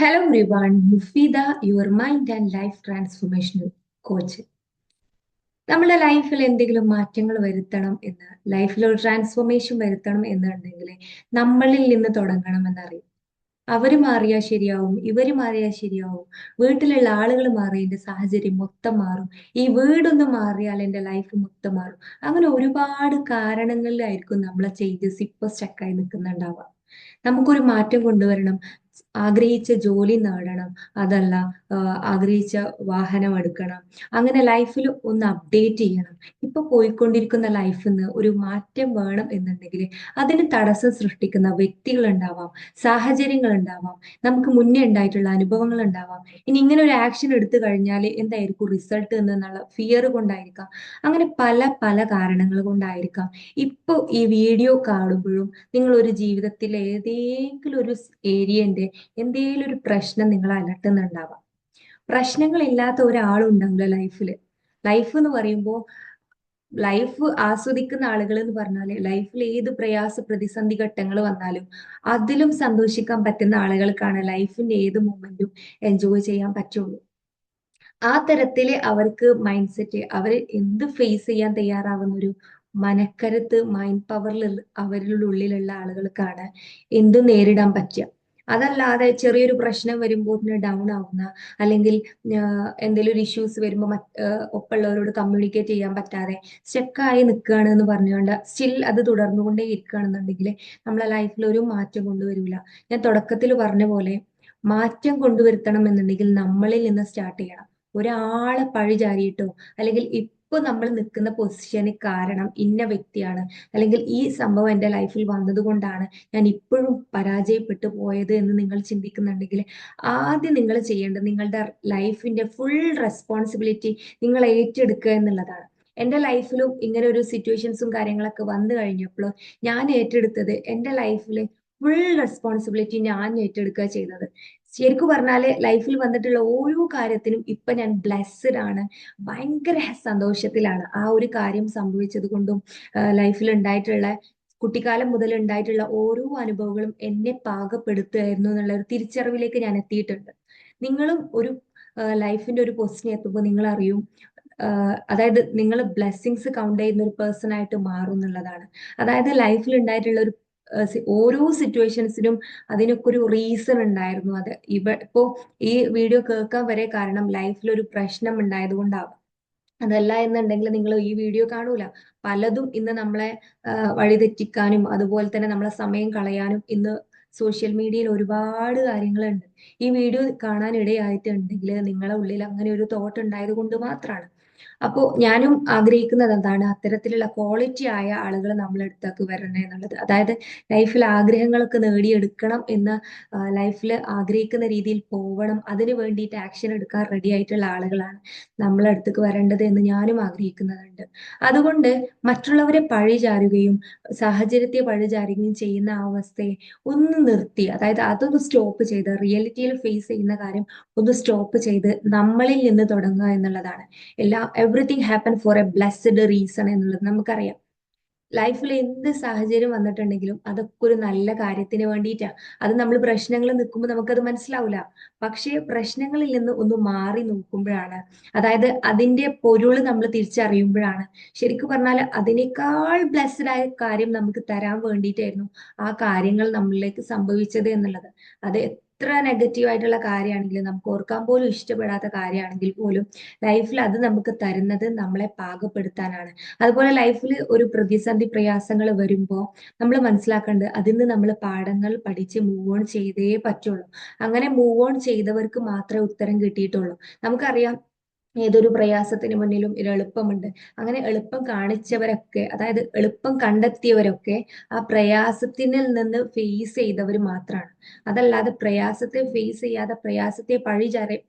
Hello everyone, Mufida, your mind and life transformational coach. നമ്മുടെ ലൈഫിൽ എന്തെങ്കിലും മാറ്റങ്ങൾ വരുത്തണം എന്ന് ലൈഫിൽ ഒരു ട്രാൻസ്ഫോർമേഷൻ വരുത്തണം എന്നുണ്ടെങ്കിൽ നമ്മളിൽ നിന്ന് തുടങ്ങണം എന്നറിയും. അവര് മാറിയാൽ ശരിയാവും, ഇവര് മാറിയാൽ ശരിയാവും, വീട്ടിലുള്ള ആളുകൾ മാറി എന്റെ സാഹചര്യം മൊത്തം മാറും, ഈ വീടൊന്ന് മാറിയാൽ എന്റെ ലൈഫ് മൊത്തം മാറും. അങ്ങനെ ഒരുപാട് കാരണങ്ങളിലായിരിക്കും നമ്മളെ ചേഞ്ചസ് ഇപ്പൊ സ്റ്റക്കായി നിൽക്കുന്നുണ്ടാവുക. നമുക്കൊരു മാറ്റം കൊണ്ടുവരണം, ആഗ്രഹിച്ച ജോലി നേടണം, അതല്ല ആഗ്രഹിച്ച വാഹനം എടുക്കണം, അങ്ങനെ ലൈഫിൽ ഒന്ന് അപ്ഡേറ്റ് ചെയ്യണം. ഇപ്പൊ പോയിക്കൊണ്ടിരിക്കുന്ന ലൈഫിൽ നിന്ന് ഒരു മാറ്റം വേണം എന്നുണ്ടെങ്കിൽ അതിന് തടസ്സം സൃഷ്ടിക്കുന്ന വ്യക്തികൾ ഉണ്ടാവാം, സാഹചര്യങ്ങൾ ഉണ്ടാവാം, നമുക്ക് മുന്നേ ഉണ്ടായിട്ടുള്ള അനുഭവങ്ങൾ ഉണ്ടാവാം. ഇനി ഇങ്ങനെ ഒരു ആക്ഷൻ എടുത്തു കഴിഞ്ഞാൽ എന്തായിരിക്കും റിസൾട്ട് എന്നുള്ള ഫിയർ കൊണ്ടായിരിക്കാം. അങ്ങനെ പല പല കാരണങ്ങൾ കൊണ്ടായിരിക്കാം ഇപ്പൊ ഈ വീഡിയോ കാണുമ്പോഴും നിങ്ങൾ ഒരു ജീവിതത്തിലെ ഏതെങ്കിലും ഒരു ഏരിയന്റെ എന്തെങ്കിലും ഒരു പ്രശ്നം നിങ്ങൾ അലട്ടുന്നുണ്ടാവാം. പ്രശ്നങ്ങളില്ലാത്ത ഒരാളുണ്ടാവില്ല ലൈഫില്. ലൈഫ് എന്ന് പറയുമ്പോൾ ലൈഫ് ആസ്വദിക്കുന്ന ആളുകൾ എന്ന് പറഞ്ഞാല് ലൈഫിൽ ഏത് പ്രയാസ പ്രതിസന്ധി ഘട്ടങ്ങൾ വന്നാലും അതിലും സന്തോഷിക്കാൻ പറ്റുന്ന ആളുകൾക്കാണ് ലൈഫിന്റെ ഏത് മൊമെന്റും എൻജോയ് ചെയ്യാൻ പറ്റുള്ളൂ. ആ തരത്തില് അവർക്ക് മൈൻഡ് സെറ്റ്, അവർ എന്ത് ഫേസ് ചെയ്യാൻ തയ്യാറാവുന്ന ഒരു മനക്കരുത്ത്, മൈൻഡ് പവറിൽ അവരുടെ ഉള്ളിലുള്ള ആളുകൾക്കാണ് എന്തും നേരിടാൻ പറ്റുക. അതല്ലാതെ ചെറിയൊരു പ്രശ്നം വരുമ്പോൾ ഡൗൺ ആവുന്ന, അല്ലെങ്കിൽ എന്തെങ്കിലും ഒരു ഇഷ്യൂസ് വരുമ്പോൾ ഒപ്പമുള്ളവരോട് കമ്മ്യൂണിക്കേറ്റ് ചെയ്യാൻ പറ്റാതെ സ്റ്റക്കായി നിൽക്കുകയാണ് എന്ന് പറഞ്ഞുകൊണ്ട് സ്റ്റിൽ അത് തുടർന്നുകൊണ്ടേ ഇരിക്കുകയാണെന്നുണ്ടെങ്കിൽ നമ്മളെ ലൈഫിൽ ഒരു മാറ്റം കൊണ്ടുവരില്ല. ഞാൻ തുടക്കത്തിൽ പറഞ്ഞ പോലെ മാറ്റം കൊണ്ടുവരുത്തണം എന്നുണ്ടെങ്കിൽ നമ്മളിൽ നിന്ന് സ്റ്റാർട്ട് ചെയ്യണം. ഒരാളെ പഴിചാരിയിട്ടോ, അല്ലെങ്കിൽ ഇപ്പൊ നമ്മൾ നിൽക്കുന്ന പൊസിഷന് കാരണം ഇന്ന വ്യക്തിയാണ്, അല്ലെങ്കിൽ ഈ സംഭവം എന്റെ ലൈഫിൽ വന്നതുകൊണ്ടാണ് ഞാൻ ഇപ്പോഴും പരാജയപ്പെട്ടു പോയത് എന്ന് നിങ്ങൾ ചിന്തിക്കുന്നുണ്ടെങ്കിൽ ആദ്യം നിങ്ങൾ ചെയ്യേണ്ടത് നിങ്ങളുടെ ലൈഫിന്റെ ഫുൾ റെസ്പോൺസിബിലിറ്റി നിങ്ങൾ ഏറ്റെടുക്കുക എന്നുള്ളതാണ്. എന്റെ ലൈഫിലും ഇങ്ങനെ ഒരു സിറ്റുവേഷൻസും കാര്യങ്ങളൊക്കെ വന്നു കഴിഞ്ഞപ്പോൾ ഞാൻ ഏറ്റെടുത്തത്, എന്റെ ലൈഫിൽ ഫുൾ റെസ്പോൺസിബിലിറ്റി ഞാൻ ഏറ്റെടുക്കുക ചെയ്തത്. ശരിക്കും പറഞ്ഞാല് ലൈഫിൽ വന്നിട്ടുള്ള ഓരോ കാര്യത്തിനും ഇപ്പൊ ഞാൻ ബ്ലെസ്ഡ് ആണ്, ഭയങ്കര സന്തോഷത്തിലാണ്. ആ ഒരു കാര്യം സംഭവിച്ചത് കൊണ്ടും ലൈഫിൽ ഉണ്ടായിട്ടുള്ള, കുട്ടിക്കാലം മുതൽ ഉണ്ടായിട്ടുള്ള ഓരോ അനുഭവങ്ങളും എന്നെ പാകപ്പെടുത്തുകയായിരുന്നു എന്നുള്ള ഒരു തിരിച്ചറിവിലേക്ക് ഞാൻ എത്തിയിട്ടുണ്ട്. നിങ്ങളും ഒരു ലൈഫിന്റെ ഒരു പൊസിഷൻ എത്തുമ്പോൾ നിങ്ങൾ അറിയും, അതായത് നിങ്ങൾ ബ്ലെസ്സിങ്സ് കൗണ്ട് ചെയ്യുന്ന ഒരു പേഴ്സൺ ആയിട്ട് മാറും എന്നുള്ളതാണ്. അതായത് ലൈഫിൽ ഉണ്ടായിട്ടുള്ള ഒരു ഓരോ സിറ്റുവേഷൻസിനും അതിനൊക്കെ ഒരു റീസൺ ഉണ്ടായിരുന്നു. അത് ഇപ്പോ ഈ വീഡിയോ കേൾക്കാൻ വരെ കാരണം ലൈഫിൽ ഒരു പ്രശ്നം ഉണ്ടായത് കൊണ്ടാവും. അതല്ല എന്നുണ്ടെങ്കിൽ നിങ്ങൾ ഈ വീഡിയോ കാണൂല. പലതും ഇന്ന് നമ്മളെ വഴിതെറ്റിക്കാനും അതുപോലെ തന്നെ നമ്മളെ സമയം കളയാനും ഇന്ന് സോഷ്യൽ മീഡിയയിൽ ഒരുപാട് കാര്യങ്ങളുണ്ട്. ഈ വീഡിയോ കാണാൻ ഇടയായിട്ടുണ്ടെങ്കിൽ നിങ്ങളെ ഉള്ളിൽ അങ്ങനെ ഒരു തോട്ട് ഉണ്ടായത് കൊണ്ട് മാത്രമാണ്. അപ്പോൾ ഞാനും ആഗ്രഹിക്കുന്നത് എന്താണ്, അത്തരത്തിലുള്ള ക്വാളിറ്റി ആയ ആളുകൾ നമ്മളെ അടുത്തേക്ക് വരണേ എന്നുള്ളത്. അതായത് ലൈഫിൽ ആഗ്രഹങ്ങളൊക്കെ നേടിയെടുക്കണം എന്ന്, ലൈഫിൽ ആഗ്രഹിക്കുന്ന രീതിയിൽ പോവണം, അതിന് വേണ്ടിയിട്ട് ആക്ഷൻ എടുക്കാൻ റെഡി ആയിട്ടുള്ള ആളുകളാണ് നമ്മളെ അടുത്തേക്ക് വരേണ്ടത് എന്ന് ഞാനും ആഗ്രഹിക്കുന്നുണ്ട്. അതുകൊണ്ട് മറ്റുള്ളവരെ പഴിചാരുകയും സാഹചര്യത്തെ പഴിചാരുകയും ചെയ്യുന്ന ആ അവസ്ഥയെ ഒന്ന് നിർത്തി, അതായത് അതൊന്ന് സ്റ്റോപ്പ് ചെയ്ത് റിയാലിറ്റിയിൽ ഫേസ് ചെയ്യുന്ന കാര്യം ഒന്ന് സ്റ്റോപ്പ് ചെയ്ത് നമ്മളിൽ നിന്ന് തുടങ്ങുക എന്നുള്ളതാണ്. Everything happen four A blessed reason എന്നുള്ളത് നമുക്കറിയാം. ലൈഫിൽ എന്ത് സാഹചര്യം വന്നിട്ടുണ്ടെങ്കിലും അതൊക്കെ ഒരു നല്ല കാര്യത്തിന് വേണ്ടിയിട്ടാണ്. അത് നമ്മൾ പ്രശ്നങ്ങൾ നിൽക്കുമ്പോൾ നമുക്കത് മനസ്സിലാവില്ല. പക്ഷേ പ്രശ്നങ്ങളിൽ നിന്ന് ഒന്ന് മാറി നോക്കുമ്പോഴാണ്, അതായത് അതിന്റെ പൊരുള് നമ്മൾ തിരിച്ചറിയുമ്പോഴാണ് ശരിക്കും പറഞ്ഞാൽ അതിനേക്കാൾ ബ്ലെസ്ഡ് ആയ കാര്യം നമുക്ക് തരാൻ വേണ്ടിയിട്ടായിരുന്നു ആ കാര്യങ്ങൾ നമ്മളിലേക്ക് സംഭവിച്ചത് എന്നുള്ളത്. അത് എത്ര നെഗറ്റീവ് ആയിട്ടുള്ള കാര്യമാണെങ്കിലും, നമുക്ക് ഓർക്കാൻ പോലും ഇഷ്ടപ്പെടാത്ത കാര്യമാണെങ്കിൽ പോലും ലൈഫിൽ അത് നമുക്ക് തരുന്നത് നമ്മളെ പാകപ്പെടുത്താനാണ്. അതുപോലെ ലൈഫിൽ ഒരു പ്രതിസന്ധി പ്രയാസങ്ങൾ വരുമ്പോൾ നമ്മൾ മനസ്സിലാക്കേണ്ടത്, അതിൽ നിന്ന് നമ്മൾ പാഠങ്ങൾ പഠിച്ച് മൂവ് ഓൺ ചെയ്തേ പറ്റുള്ളൂ. അങ്ങനെ മൂവ് ഓൺ ചെയ്തവർക്ക് മാത്രമേ ഉത്തരം കിട്ടിയിട്ടുള്ളൂ. നമുക്കറിയാം, ഏതൊരു പ്രയാസത്തിന് മുന്നിലും ഒരു എളുപ്പമുണ്ട്. അങ്ങനെ എളുപ്പം കാണിച്ചവരൊക്കെ, അതായത് എളുപ്പം കണ്ടെത്തിയവരൊക്കെ ആ പ്രയാസത്തിൽ നിന്ന് ഫേസ് ചെയ്തവർ മാത്രമാണ്. അതല്ലാതെ പ്രയാസത്തെ ഫേസ് ചെയ്യാതെ പ്രയാസത്തെ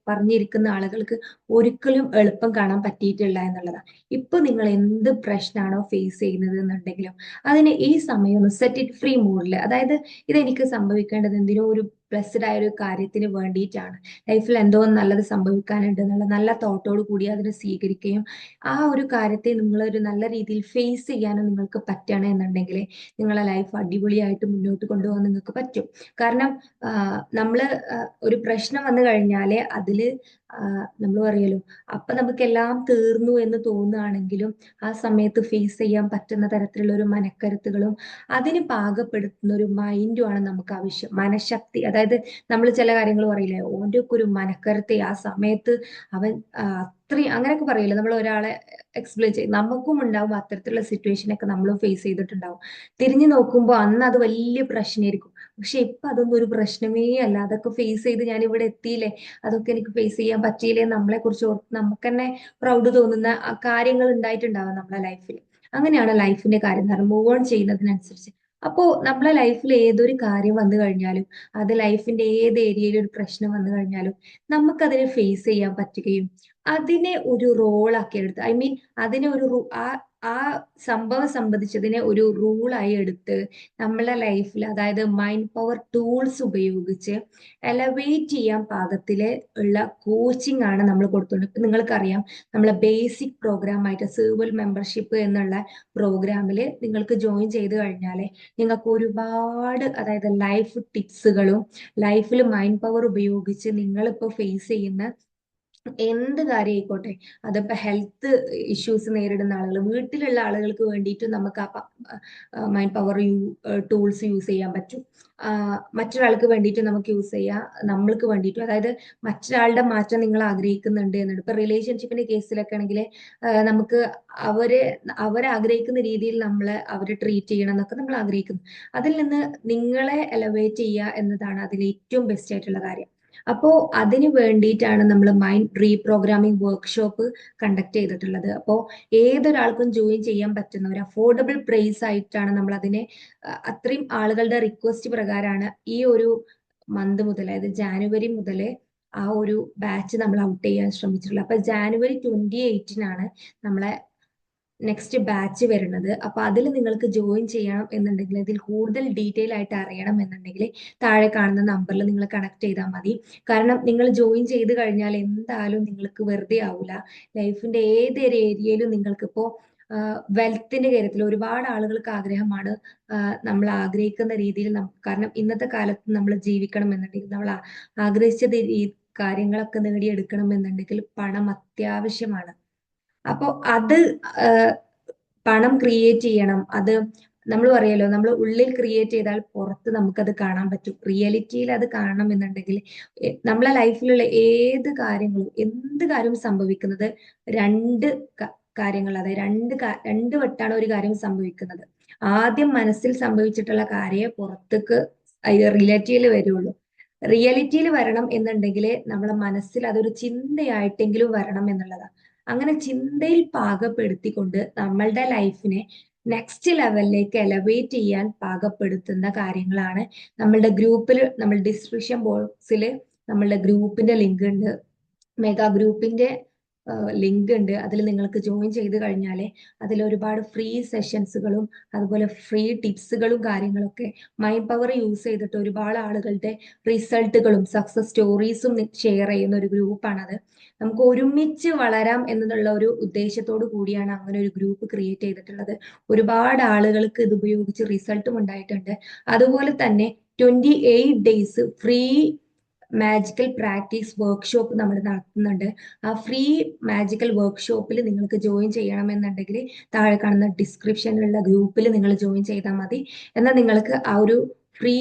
പറഞ്ഞിരിക്കുന്ന ആളുകൾക്ക് ഒരിക്കലും എളുപ്പം കാണാൻ പറ്റിയിട്ടില്ല എന്നുള്ളതാണ്. ഇപ്പൊ നിങ്ങൾ എന്ത് പ്രശ്നമാണോ ഫേസ് ചെയ്യുന്നത് എന്നുണ്ടെങ്കിലും അതിന് ഈ സമയം ഒന്ന് സെറ്റ് ഇറ്റ് ഫ്രീ മോഡില്, അതായത് ഇതെനിക്ക് സംഭവിക്കേണ്ടത് എന്തിനോ ഒരു ബ്ലെസ്ഡ് ആയ ഒരു കാര്യത്തിന് വേണ്ടിയിട്ടാണ്. ലൈഫിൽ എന്തോ നല്ലത് സംഭവിക്കാനുണ്ട് എന്നുള്ള നല്ല തോട്ടോട് കൂടി അതിനെ സ്വീകരിക്കുകയും ആ ഒരു കാര്യത്തെ നിങ്ങളൊരു നല്ല രീതിയിൽ ഫേസ് ചെയ്യാനും നിങ്ങൾക്ക് പറ്റണം എന്നുണ്ടെങ്കിൽ നിങ്ങളെ ലൈഫ് അടിപൊളിയായിട്ട് മുന്നോട്ട് കൊണ്ടുപോകാൻ നിങ്ങൾക്ക് പറ്റും. കാരണം നമ്മള് ഒരു പ്രശ്നം വന്നു കഴിഞ്ഞാല് അതില് നമ്മൾ പറയല്ലോ, അപ്പൊ നമുക്കെല്ലാം തീർന്നു എന്ന് തോന്നുകയാണെങ്കിലും ആ സമയത്ത് ഫേസ് ചെയ്യാൻ പറ്റുന്ന തരത്തിലുള്ള ഒരു മനക്കരുത്തുകളും അതിന് പാകപ്പെടുത്തുന്ന ഒരു മൈൻഡുമാണ് നമുക്ക് ആവശ്യം. മനഃശക്തി, അതായത് നമ്മൾ ചില കാര്യങ്ങൾ പറയില്ലേ, ഓൻ്റെ ഒക്കെ ഒരു മനക്കരുത്തെ ആ സമയത്ത് അവൻ അത്രയും അങ്ങനെയൊക്കെ പറയില്ലേ, നമ്മൾ ഒരാളെ എക്സ്പ്ലെയിൻ ചെയ്യും. നമുക്കും ഉണ്ടാവും അത്തരത്തിലുള്ള സിറ്റുവേഷനൊക്കെ നമ്മളും ഫേസ് ചെയ്തിട്ടുണ്ടാവും. തിരിഞ്ഞു നോക്കുമ്പോൾ അന്ന് അത് വലിയ പ്രശ്നമായിരിക്കും. പക്ഷെ ഇപ്പൊ അതൊന്നും ഒരു പ്രശ്നമേ അല്ല. അതൊക്കെ ഫേസ് ചെയ്ത് ഞാൻ ഇവിടെ എത്തിയില്ലേ, അതൊക്കെ എനിക്ക് ഫേസ് ചെയ്യാൻ പറ്റിയില്ലേ, നമ്മളെ കുറിച്ച് ഓർത്ത് നമുക്ക് തന്നെ പ്രൗഡ് തോന്നുന്ന കാര്യങ്ങൾ ഉണ്ടായിട്ടുണ്ടാവാം നമ്മളെ ലൈഫിൽ. അങ്ങനെയാണ് ലൈഫിന്റെ കാര്യം എന്ന് മൂവ് ഓൺ ചെയ്യുന്നതിനനുസരിച്ച്. അപ്പോ നമ്മളെ ലൈഫിൽ ഏതൊരു കാര്യം വന്നു കഴിഞ്ഞാലും, അത് ലൈഫിന്റെ ഏത് ഏരിയയിൽ ഒരു പ്രശ്നം വന്നു കഴിഞ്ഞാലും നമുക്കതിനെ ഫേസ് ചെയ്യാൻ പറ്റുകയും അതിനെ ഒരു റോളാക്കി എടുത്ത്, ഐ മീൻ അതിനെ ഒരു ആ സംഭവം സംബന്ധിച്ചതിനെ ഒരു റൂളായി എടുത്ത് നമ്മളെ ലൈഫിൽ, അതായത് മൈൻഡ് പവർ ടൂൾസ് ഉപയോഗിച്ച് എലവേറ്റ് ചെയ്യാൻ പാകത്തില് ഉള്ള കോച്ചിങ് ആണ് നമ്മൾ കൊടുത്തുകൊണ്ട്. ഇപ്പൊ നിങ്ങൾക്കറിയാം, നമ്മളെ ബേസിക് പ്രോഗ്രാം ആയിട്ട് സിർവൽ മെമ്പർഷിപ്പ് എന്നുള്ള പ്രോഗ്രാമിൽ നിങ്ങൾക്ക് ജോയിൻ ചെയ്ത് കഴിഞ്ഞാല് നിങ്ങൾക്ക് ഒരുപാട്, അതായത് ലൈഫ് ടിപ്സുകളും ലൈഫിൽ മൈൻഡ് പവർ ഉപയോഗിച്ച് നിങ്ങളിപ്പോ ഫേസ് ചെയ്യുന്ന എന്ത് കാര്യം ആയിക്കോട്ടെ, അതിപ്പോ ഹെൽത്ത് ഇഷ്യൂസ് നേരിടുന്ന ആളുകൾ, വീട്ടിലുള്ള ആളുകൾക്ക് വേണ്ടിയിട്ട് നമുക്ക് ആ മൈൻഡ് പവർ ടൂൾസ് യൂസ് ചെയ്യാൻ പറ്റും. മറ്റൊരാൾക്ക് വേണ്ടിയിട്ട് നമുക്ക് യൂസ് ചെയ്യാം, നമ്മൾക്ക് വേണ്ടിയിട്ടും. അതായത് മറ്റൊരാളുടെ മാറ്റം നിങ്ങൾ ആഗ്രഹിക്കുന്നുണ്ട് എന്നുണ്ട്. ഇപ്പൊ റിലേഷൻഷിപ്പിന്റെ കേസിലൊക്കെ ആണെങ്കിൽ നമുക്ക് അവരെ അവരാഗ്രഹിക്കുന്ന രീതിയിൽ അവരെ ട്രീറ്റ് ചെയ്യണം എന്നൊക്കെ നമ്മൾ ആഗ്രഹിക്കുന്നു. അതിൽ നിന്ന് നിങ്ങളെ എലവേറ്റ് ചെയ്യുക എന്നതാണ് അതിൽ ഏറ്റവും ബെസ്റ്റ് ആയിട്ടുള്ള കാര്യം. അപ്പോ അതിന് വേണ്ടിയിട്ടാണ് നമ്മൾ മൈൻഡ് റീപ്രോഗ്രാമിംഗ് വർക്ക്ഷോപ്പ് കണ്ടക്ട് ചെയ്തിട്ടുള്ളത്. അപ്പോൾ ഏതൊരാൾക്കും ജോയിൻ ചെയ്യാൻ പറ്റുന്ന ഒരു അഫോർഡബിൾ പ്രൈസ് ആയിട്ടാണ് നമ്മൾ അതിനെ, അത്രയും ആളുകളുടെ റിക്വസ്റ്റ് പ്രകാരമാണ് ഈ ഒരു മന്ത് മുതൽ, അതായത് ജാനുവരി മുതൽ ആ ഒരു ബാച്ച് നമ്മൾ ഔട്ട് ചെയ്യാൻ ശ്രമിച്ചിട്ടുള്ളത്. അപ്പൊ ജാനുവരി 28-നാണ് നമ്മളെ നെക്സ്റ്റ് ബാച്ച് വരുന്നത്. അപ്പൊ അതിൽ നിങ്ങൾക്ക് ജോയിൻ ചെയ്യണം എന്നുണ്ടെങ്കിൽ, ഇതിൽ കൂടുതൽ ഡീറ്റെയിൽ ആയിട്ട് അറിയണം എന്നുണ്ടെങ്കിൽ താഴെ കാണുന്ന നമ്പറിൽ നിങ്ങൾ കണക്ട് ചെയ്താൽ മതി. കാരണം നിങ്ങൾ ജോയിൻ ചെയ്ത് കഴിഞ്ഞാൽ എന്തായാലും നിങ്ങൾക്ക് വെറുതെ ആവില്ല. ലൈഫിന്റെ ഏതൊരു ഏരിയയിലും നിങ്ങൾക്കിപ്പോ വെൽത്തിന്റെ കാര്യത്തിൽ ഒരുപാട് ആളുകൾക്ക് ആഗ്രഹമാണ്, നമ്മൾ ആഗ്രഹിക്കുന്ന രീതിയിൽ കാരണം ഇന്നത്തെ കാലത്ത് നമ്മൾ ജീവിക്കണം എന്നുണ്ടെങ്കിൽ, നമ്മൾ ആഗ്രഹിച്ചത് കാര്യങ്ങളൊക്കെ നേടിയെടുക്കണം എന്നുണ്ടെങ്കിൽ പണം അത്യാവശ്യമാണ്. അപ്പൊ അത് പണം ക്രിയേറ്റ് ചെയ്യണം. അത് നമ്മൾ പറയല്ലോ, നമ്മൾ ഉള്ളിൽ ക്രിയേറ്റ് ചെയ്താൽ പുറത്ത് നമുക്കത് കാണാൻ പറ്റും. റിയാലിറ്റിയിൽ അത് കാണണം എന്നുണ്ടെങ്കിൽ നമ്മളെ ലൈഫിലുള്ള ഏത് കാര്യങ്ങളും, എന്ത് കാര്യവും സംഭവിക്കുന്നത് രണ്ട് കാര്യങ്ങൾ, അതായത് രണ്ട് വട്ടാണ് ഒരു കാര്യം സംഭവിക്കുന്നത്. ആദ്യം മനസ്സിൽ സംഭവിച്ചിട്ടുള്ള കാര്യം പുറത്തേക്ക് റിയാലിറ്റിയിൽ വരുള്ളൂ. റിയാലിറ്റിയിൽ വരണം എന്നുണ്ടെങ്കിൽ നമ്മളെ മനസ്സിൽ അതൊരു ചിന്തയായിട്ടെങ്കിലും വരണം എന്നുള്ളതാണ്. അങ്ങനെ ചിന്തയിൽ പാകപ്പെടുത്തിക്കൊണ്ട് നമ്മളുടെ ലൈഫിനെ നെക്സ്റ്റ് ലെവലിലേക്ക് എലവേറ്റ് ചെയ്യാൻ പാകപ്പെടുത്തുന്ന കാര്യങ്ങളാണ് നമ്മളുടെ ഗ്രൂപ്പിൽ, നമ്മൾ ഡിസ്ക്രിപ്ഷൻ ബോക്സിൽ നമ്മളുടെ ഗ്രൂപ്പിന്റെ ലിങ്ക് ഉണ്ട്, മെഗാ ഗ്രൂപ്പിന്റെ ലിങ്ക് ഉണ്ട്. അതിൽ നിങ്ങൾക്ക് ജോയിൻ ചെയ്ത് കഴിഞ്ഞാൽ അതിൽ ഒരുപാട് ഫ്രീ സെഷൻസുകളും അതുപോലെ ഫ്രീ ടിപ്സുകളും കാര്യങ്ങളൊക്കെ മൈൻഡ് പവർ യൂസ് ചെയ്തിട്ട് ഒരുപാട് ആളുകളുടെ റിസൾട്ടുകളും സക്സസ് സ്റ്റോറീസും ഷെയർ ചെയ്യുന്ന ഒരു ഗ്രൂപ്പാണത്. നമുക്ക് ഒരുമിച്ച് വളരാം എന്നുള്ള ഒരു ഉദ്ദേശത്തോടു കൂടിയാണ് അങ്ങനെ ഒരു ഗ്രൂപ്പ് ക്രിയേറ്റ് ചെയ്തിട്ടുള്ളത്. ഒരുപാട് ആളുകൾക്ക് ഇത് ഉപയോഗിച്ച് റിസൾട്ടും ഉണ്ടായിട്ടുണ്ട്. അതുപോലെ തന്നെ 28 days free magical practice workshop നമ്മൾ നടത്തുന്നുണ്ട്. ആ ഫ്രീ മാജിക്കൽ വർക്ക്ഷോപ്പിൽ നിങ്ങൾക്ക് ജോയിൻ ചെയ്യണമെന്നുണ്ടെങ്കിൽ താഴെ കാണുന്ന ഡിസ്ക്രിപ്ഷനിലുള്ള ഗ്രൂപ്പിൽ നിങ്ങൾ ജോയിൻ ചെയ്താൽ മതി. എന്നാൽ നിങ്ങൾക്ക് ആ ഒരു ഫ്രീ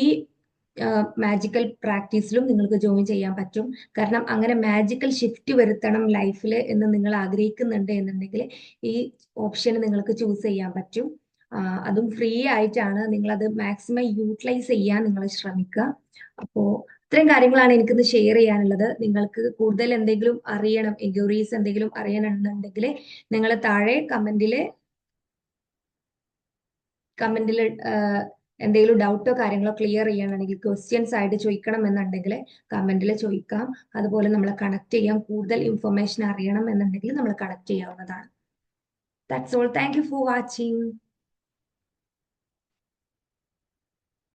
മാജിക്കൽ പ്രാക്ടീസിലും നിങ്ങൾക്ക് ജോയിൻ ചെയ്യാൻ പറ്റും. കാരണം അങ്ങനെ മാജിക്കൽ ഷിഫ്റ്റ് വരുത്തണം ലൈഫിൽ എന്ന് നിങ്ങൾ ആഗ്രഹിക്കുന്നുണ്ട് എന്നുണ്ടെങ്കിൽ ഈ ഓപ്ഷൻ നിങ്ങൾക്ക് ചൂസ് ചെയ്യാൻ പറ്റും. അതും ഫ്രീ ആയിട്ടാണ്. നിങ്ങളത് മാക്സിമം യൂട്ടിലൈസ് ചെയ്യാൻ നിങ്ങൾ ശ്രമിക്കുക. അപ്പോ ഇത്രയും കാര്യങ്ങളാണ് എനിക്കിന്ന് ഷെയർ ചെയ്യാനുള്ളത്. നിങ്ങൾക്ക് കൂടുതൽ എന്തെങ്കിലും അറിയണം, എൻക്വയറീസ് എന്തെങ്കിലും അറിയണമെന്നുണ്ടെങ്കിൽ നിങ്ങൾ താഴെ കമന്റിൽ എന്തെങ്കിലും ഡൗട്ടോ കാര്യങ്ങളോ ക്ലിയർ ചെയ്യണമെങ്കിൽ, ക്വസ്റ്റ്യൻസ് ആയിട്ട് ചോദിക്കണം എന്നുണ്ടെങ്കിൽ കമന്റിൽ ചോദിക്കാം. അതുപോലെ നമ്മളെ കണക്ട് ചെയ്യാം. കൂടുതൽ ഇൻഫർമേഷൻ അറിയണം എന്നുണ്ടെങ്കിൽ നമ്മൾ കണക്ട് ചെയ്യാവുന്നതാണ്. That's all. Thank you for watching.